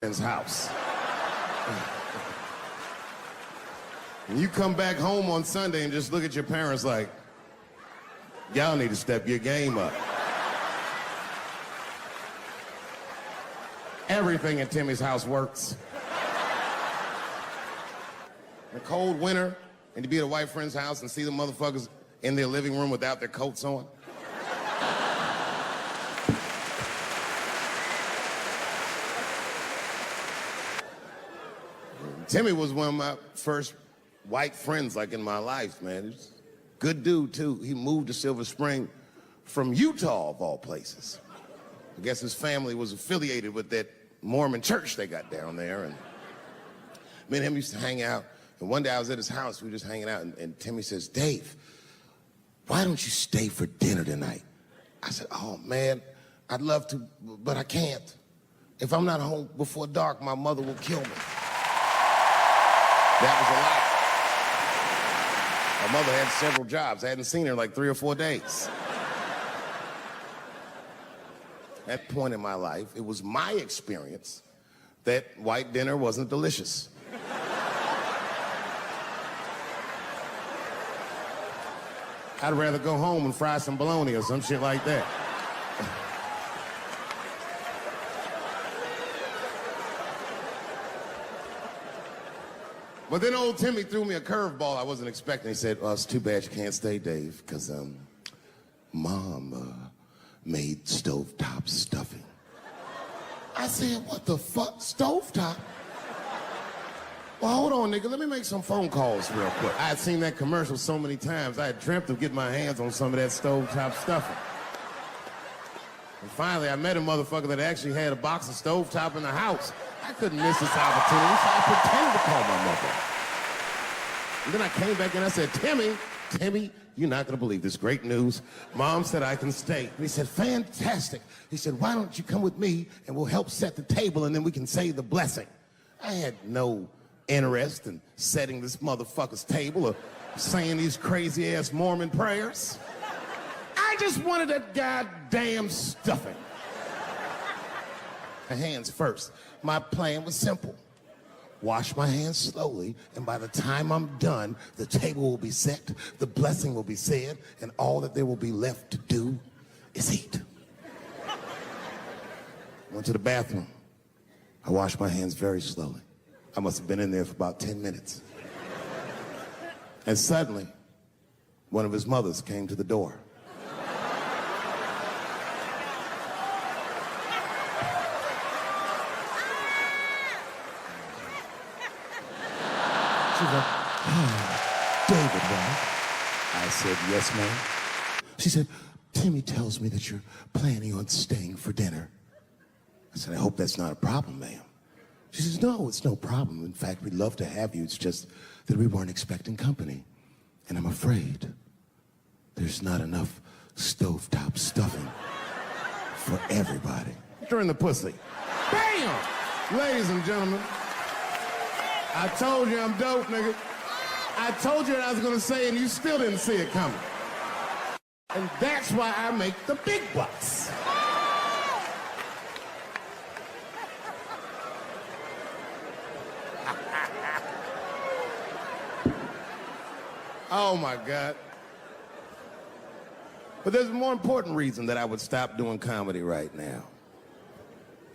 friend's house. And you come back home on Sunday and just look at your parents like, y'all need to step your game up. Everything in Timmy's house works. In a cold winter, and to be at a white friend's house and see the motherfuckers in their living room without their coats on. Timmy was one of my first white friends, like, in my life, man. He's a good dude, too. He moved to Silver Spring from Utah, of all places. I guess his family was affiliated with that Mormon church they got down there, and me and him used to hang out. And one day I was at his house, we were just hanging out, and Timmy says, "Dave, why don't you stay for dinner tonight?" I said, "Oh, man, I'd love to, but I can't. If I'm not home before dark, my mother will kill me." That was a lie. My mother had several jobs. I hadn't seen her in like 3 or 4 days. At that point in my life, it was my experience that white dinner wasn't delicious. I'd rather go home and fry some bologna or some shit like that. But then old Timmy threw me a curveball I wasn't expecting. He said, "Well, it's too bad you can't stay, Dave, because Mom made stovetop stuffing." I said, "What the fuck, stovetop?" Well, hold on, nigga. Let me make some phone calls real quick. I had seen that commercial so many times. I had dreamt of getting my hands on some of that stovetop stuffing. And finally, I met a motherfucker that actually had a box of stovetop in the house. I couldn't miss this opportunity, so I pretended to call my mother. And then I came back and I said, Timmy, you're not gonna believe this great news. Mom said I can stay." And he said, "Fantastic." He said, "Why don't you come with me and we'll help set the table and then we can say the blessing." I had no interest in setting this motherfucker's table or saying these crazy-ass Mormon prayers. I just wanted that goddamn stuffing. My hands first. My plan was simple. Wash my hands slowly, and by the time I'm done, the table will be set, the blessing will be said, and all that there will be left to do is eat. Went to the bathroom. I washed my hands very slowly. I must have been in there for about 10 minutes. And suddenly, one of his mothers came to the door. She was like, "Oh, David, right?" I said, "Yes, ma'am." She said, "Timmy tells me that you're planning on staying for dinner." I said, "I hope that's not a problem, ma'am." She says, "No, it's no problem. In fact, we'd love to have you. It's just that we weren't expecting company. And I'm afraid there's not enough stovetop stuffing for everybody." During the pussy. Bam! Ladies and gentlemen, I told you I'm dope, nigga. I told you what I was gonna say, and you still didn't see it coming. And that's why I make the big bucks. Oh, my God. But there's a more important reason that I would stop doing comedy right now.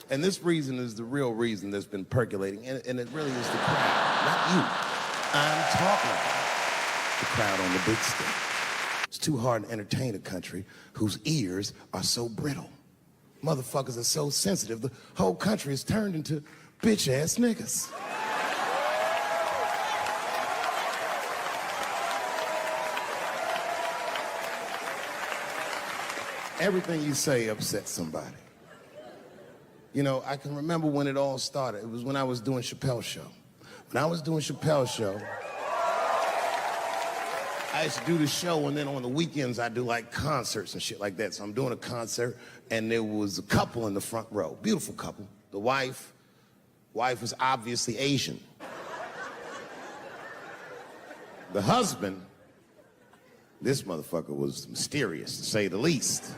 And this reason is the real reason that's been percolating, and it really is the crowd, not you. I'm talking about the crowd on the big stage. It's too hard to entertain a country whose ears are so brittle. Motherfuckers are so sensitive, the whole country is turned into bitch-ass niggas. Everything you say upsets somebody. You know, I can remember when it all started. It was when I was doing Chappelle Show. When I was doing Chappelle Show, I used to do the show, and then on the weekends I do like concerts and shit like that. So I'm doing a concert, and there was a couple in the front row, beautiful couple. The wife was obviously Asian. The husband, this motherfucker was mysterious, to say the least.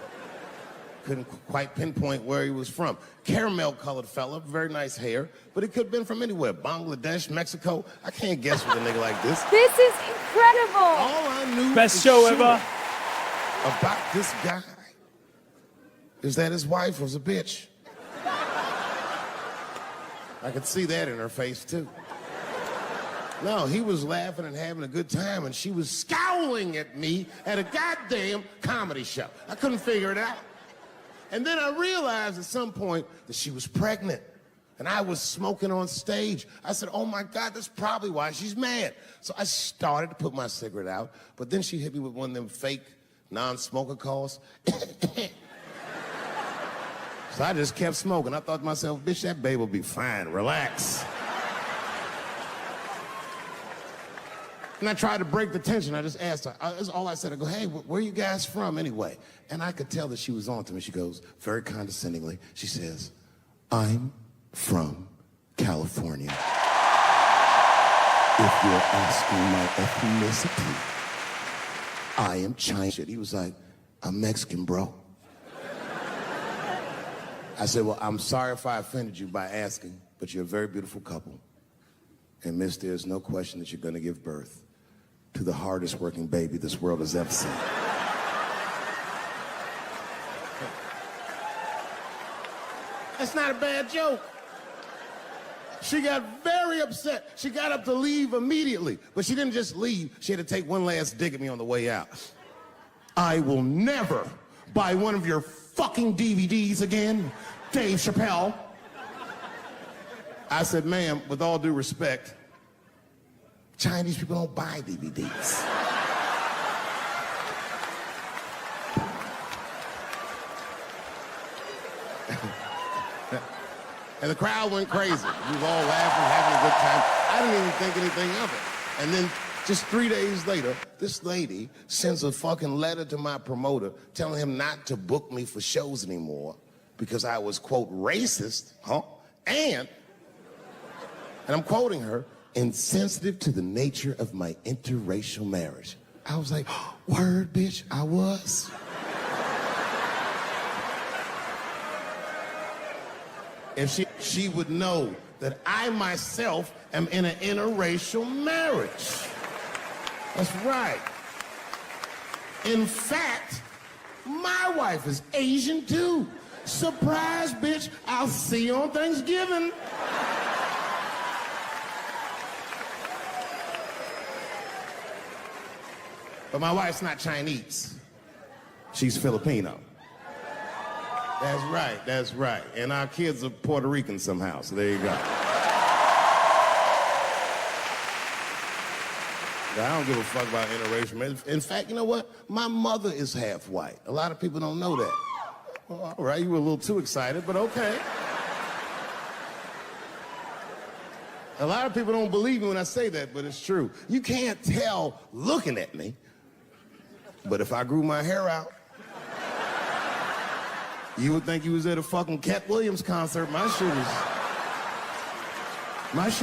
couldn't quite pinpoint where he was from. Caramel-colored fella, very nice hair, but he could have been from anywhere. Bangladesh, Mexico. I can't guess with a nigga like this. This is incredible. All I knew Best show ever. about this guy is that his wife was a bitch. I could see that in her face, too. No, he was laughing and having a good time, and she was scowling at me at a goddamn comedy show. I couldn't figure it out. And then I realized at some point that she was pregnant, and I was smoking on stage. I said, oh my God, that's probably why she's mad. So I started to put my cigarette out, but then she hit me with one of them fake non-smoker calls. So I just kept smoking. I thought to myself, bitch, that babe will be fine, relax. And I tried to break the tension. I just asked her. That's all I said. I go, hey, where are you guys from anyway? And I could tell that she was on to me. She goes, very condescendingly, she says, I'm from California. If you're asking my ethnicity, I am Chinese. He was like, I'm Mexican, bro. I said, well, I'm sorry if I offended you by asking, but you're a very beautiful couple. And miss, there's no question that you're going to give birth to the hardest working baby this world has ever seen. That's not a bad joke. She got very upset. She got up to leave immediately, but she didn't just leave. She had to take one last dig at me on the way out. I will never buy one of your fucking DVDs again, Dave Chappelle. I said, ma'am, with all due respect, Chinese people don't buy DVDs. And the crowd went crazy. We were all laughing, having a good time. I didn't even think anything of it. And then just 3 days later, this lady sends a fucking letter to my promoter telling him not to book me for shows anymore because I was, quote, racist, and I'm quoting her, insensitive to the nature of my interracial marriage. I was like, word, bitch, I was. If she would know that I myself am in an interracial marriage. That's right. In fact, my wife is Asian too. Surprise, bitch, I'll see you on Thanksgiving. But my wife's not Chinese. She's Filipino. That's right. And our kids are Puerto Rican somehow, so there you go. I don't give a fuck about interracial marriage. In fact, you know what? My mother is half white. A lot of people don't know that. Well, all right, you were a little too excited, but okay. A lot of people don't believe me when I say that, but it's true. You can't tell looking at me, but if I grew my hair out, you would think you was at a fucking Cat Williams concert. My shit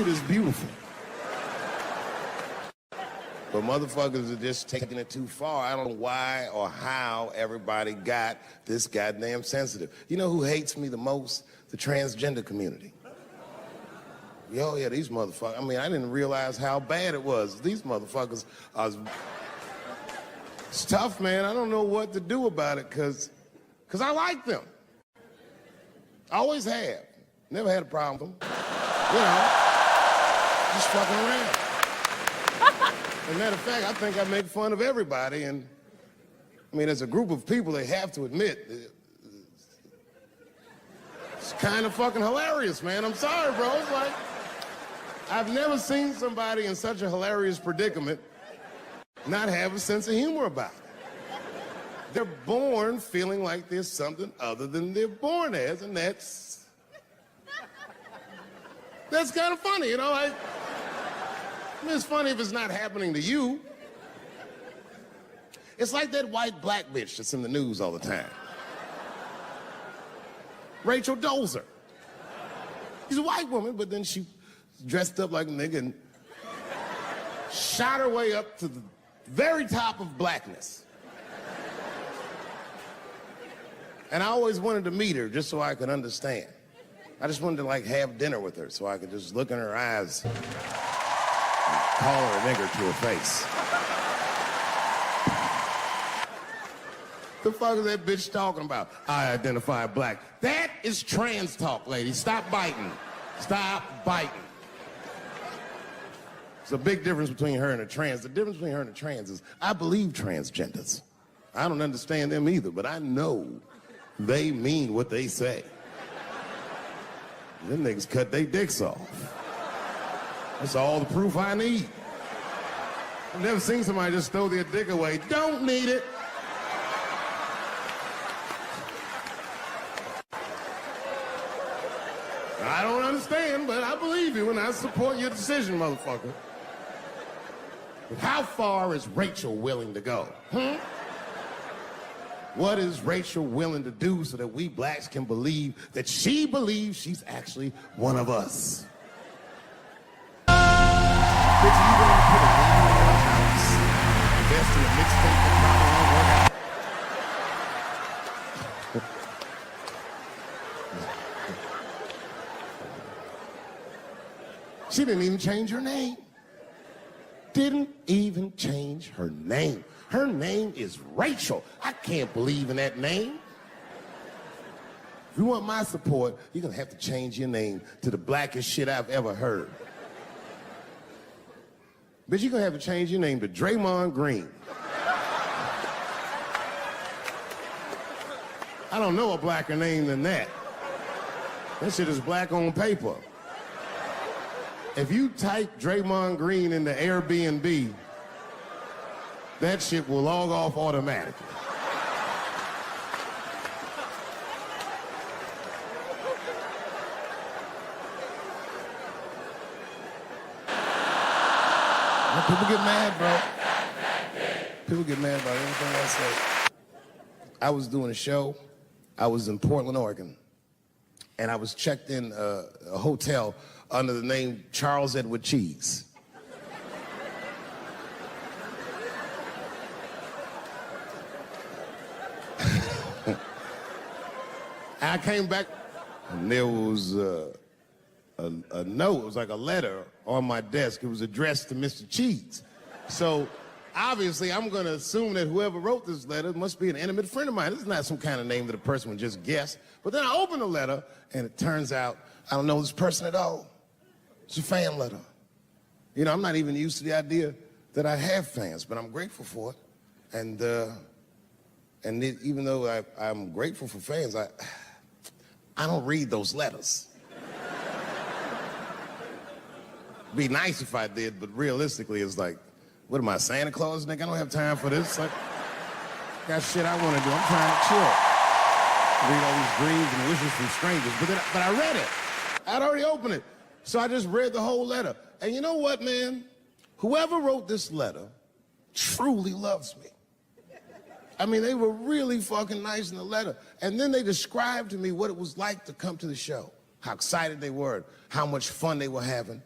is beautiful. But motherfuckers are just taking it too far. I don't know why or how everybody got this goddamn sensitive. You know who hates me the most? The transgender community. Yo, yeah, these motherfuckers. I mean, I didn't realize how bad it was. These motherfuckers are... It's tough, man. I don't know what to do about it, because I like them. I always have. Never had a problem with them. You know, just fucking around. As a matter of fact, I think I make fun of everybody, and I mean, as a group of people, they have to admit, it's kind of fucking hilarious, man. I'm sorry, bro. It's like, I've never seen somebody in such a hilarious predicament not have a sense of humor about it. They're born feeling like there's something other than they're born as, and that's kind of funny, you know? I mean, it's funny if it's not happening to you. It's like that white black bitch that's in the news all the time. Rachel Dolezal. She's a white woman, but then she dressed up like a nigga and shot her way up to the very top of blackness. And I always wanted to meet her just so I could understand. I just wanted to like have dinner with her so I could just look in her eyes and call her a nigger to her face. The fuck is that bitch talking about? I identify black. That is trans talk, lady. Stop biting. Stop biting. There's a big difference between her and a trans. The difference between her and a trans is I believe transgenders. I don't understand them either, but I know they mean what they say. Them niggas cut their dicks off. That's all the proof I need. I've never seen somebody just throw their dick away. Don't need it. I don't understand, but I believe you and I support your decision, motherfucker. But how far is Rachel willing to go? What is Rachel willing to do so that we blacks can believe that she believes she's actually one of us? Bitch, are you willing to put a ring in your house, invest in a mixtape that probably won't work out? She didn't even change her name. Didn't even change her name. Her name is Rachel. I can't believe in that name. If you want my support, you're gonna have to change your name to the blackest shit I've ever heard. Bitch, you're gonna have to change your name to Draymond Green. I don't know a blacker name than that. That shit is black on paper. If you type Draymond Green into Airbnb, that shit will log off automatically. People get mad, bro. People get mad about everything I say. I was doing a show. I was in Portland, Oregon. And I was checked in a hotel under the name Charles Edward Cheese. I came back, and there was a note. It was like a letter on my desk. It was addressed to Mr. Cheese. So obviously, I'm going to assume that whoever wrote this letter must be an intimate friend of mine. This is not some kind of name that a person would just guess. But then I opened the letter, and it turns out I don't know this person at all. It's a fan letter. You know, I'm not even used to the idea that I have fans, but I'm grateful for it. And even though I'm grateful for fans, I don't read those letters. Be nice if I did, but realistically, it's like, what am I, Santa Claus, nigga? I don't have time for this. Like, got shit I want to do. I'm trying to chill. Read all these dreams and wishes from strangers. But I read it. I'd already opened it. So I just read the whole letter. And you know what, man? Whoever wrote this letter truly loves me. I mean, they were really fucking nice in the letter. And then they described to me what it was like to come to the show, how excited they were, how much fun they were having.